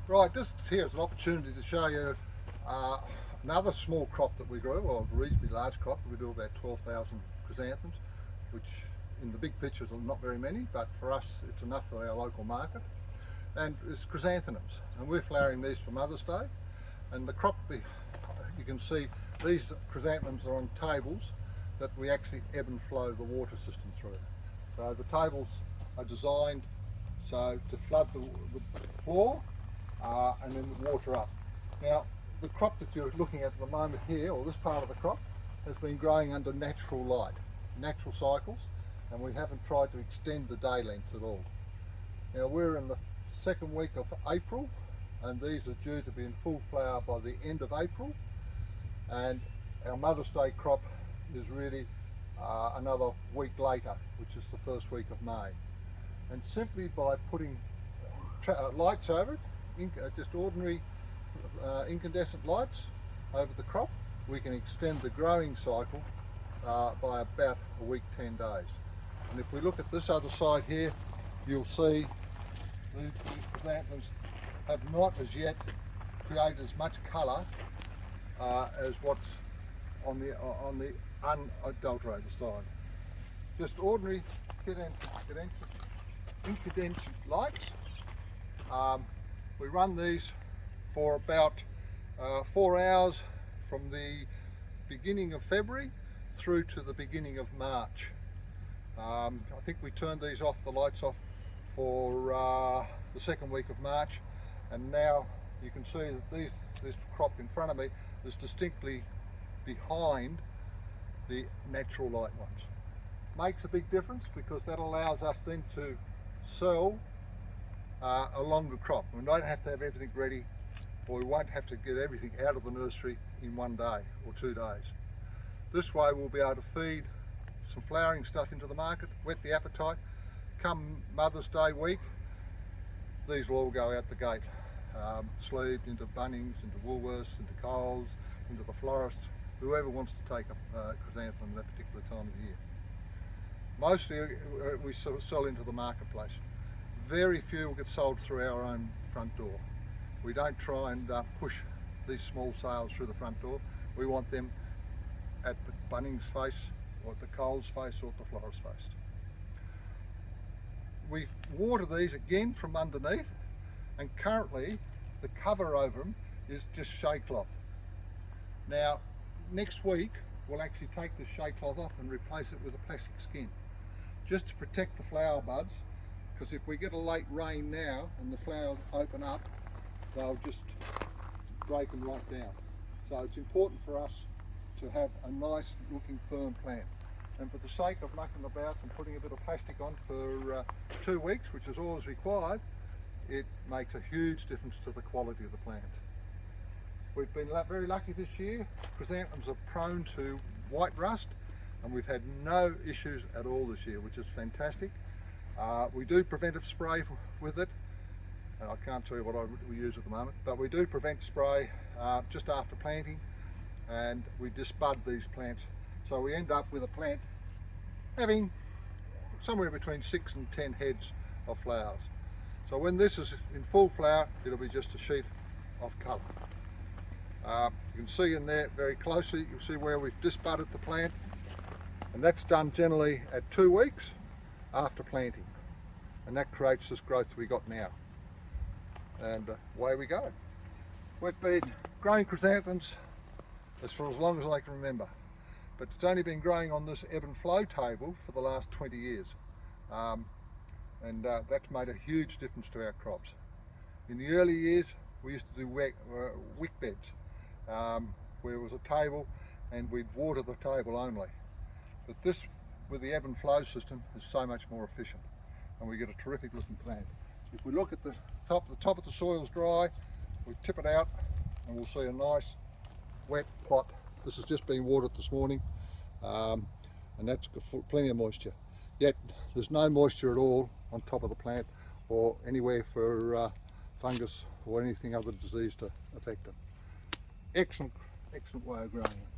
Right, this here is an opportunity to show you another small crop that we grew, or a reasonably large crop. We do about 12,000 chrysanthemums, which in the big pictures are not very many, but for us it's enough for our local market. And it's chrysanthemums, and we're flowering these for Mother's Day. And the crop, you can see these chrysanthemums are on tables that we actually ebb and flow the water system through. So the tables are designed so to flood the floor and then the water up. Now the crop that you're looking at the moment here, or this part of the crop, has been growing under natural light, natural cycles, and we haven't tried to extend the day length at all. Now we're in the second week of April, and these are due to be in full flower by the end of April, and our Mother's Day crop is really another week later, which is the first week of May. And simply by putting lights over it, just ordinary incandescent lights over the crop, we can extend the growing cycle by about a week, 10 days. And if we look at this other side here, you'll see these chrysanthemums have not as yet created as much colour as what's on the unadulterated side. Just ordinary incandescent lights. We run these for about 4 hours from the beginning of February through to the beginning of March. I think we turned these off, the lights off, for the second week of March, and now you can see that this crop in front of me is distinctly behind the natural light ones. Makes a big difference because that allows us then to sell a longer crop. We don't have to have everything ready, or we won't have to get everything out of the nursery in 1 day or 2 days. This way we'll be able to feed some flowering stuff into the market, whet the appetite. Come Mother's Day week, these will all go out the gate, sleeved into Bunnings, into Woolworths, into Coles, into the florist, whoever wants to take a chrysanthemum at that particular time of year. Mostly we sort of sell into the marketplace. Very few will get sold through our own front door. We don't try and push these small sales through the front door. We want them at the Bunnings face, or at the Coles face, or at the florist face. We water these again from underneath, and currently the cover over them is just shade cloth. Now next week we'll actually take the shade cloth off and replace it with a plastic skin, just to protect the flower buds, because if we get a late rain now and the flowers open up, they'll just break them right down. So it's important for us to have a nice looking firm plant. And for the sake of mucking about and putting a bit of plastic on for 2 weeks, which is all is required, it makes a huge difference to the quality of the plant. We've been very lucky this year. Chrysanthemums are prone to white rust, and we've had no issues at all this year, which is fantastic. We do preventive spray with it, and I can't tell you what we use at the moment, but we do prevent spray just after planting, and we disbud these plants. So we end up with a plant having somewhere between 6 and 10 heads of flowers. So when this is in full flower, it'll be just a sheet of colour. You can see in there very closely, you'll see where we've disbudded the plant, and that's done generally at 2 weeks after planting, and that creates this growth we got now. And away we go. We've been growing chrysanthemums for as long as I can remember, but it's only been growing on this ebb and flow table for the last 20 years, and that's made a huge difference to our crops. In the early years we used to do wick beds, where there was a table and we'd water the table only, but this with the ebb and flow system is so much more efficient, and we get a terrific looking plant. If we look at the top of the soil's dry, we tip it out and we'll see a nice wet pot. This has just been watered this morning, and that's got plenty of moisture. Yet there's no moisture at all on top of the plant or anywhere for fungus or anything other disease to affect them. Excellent way of growing it.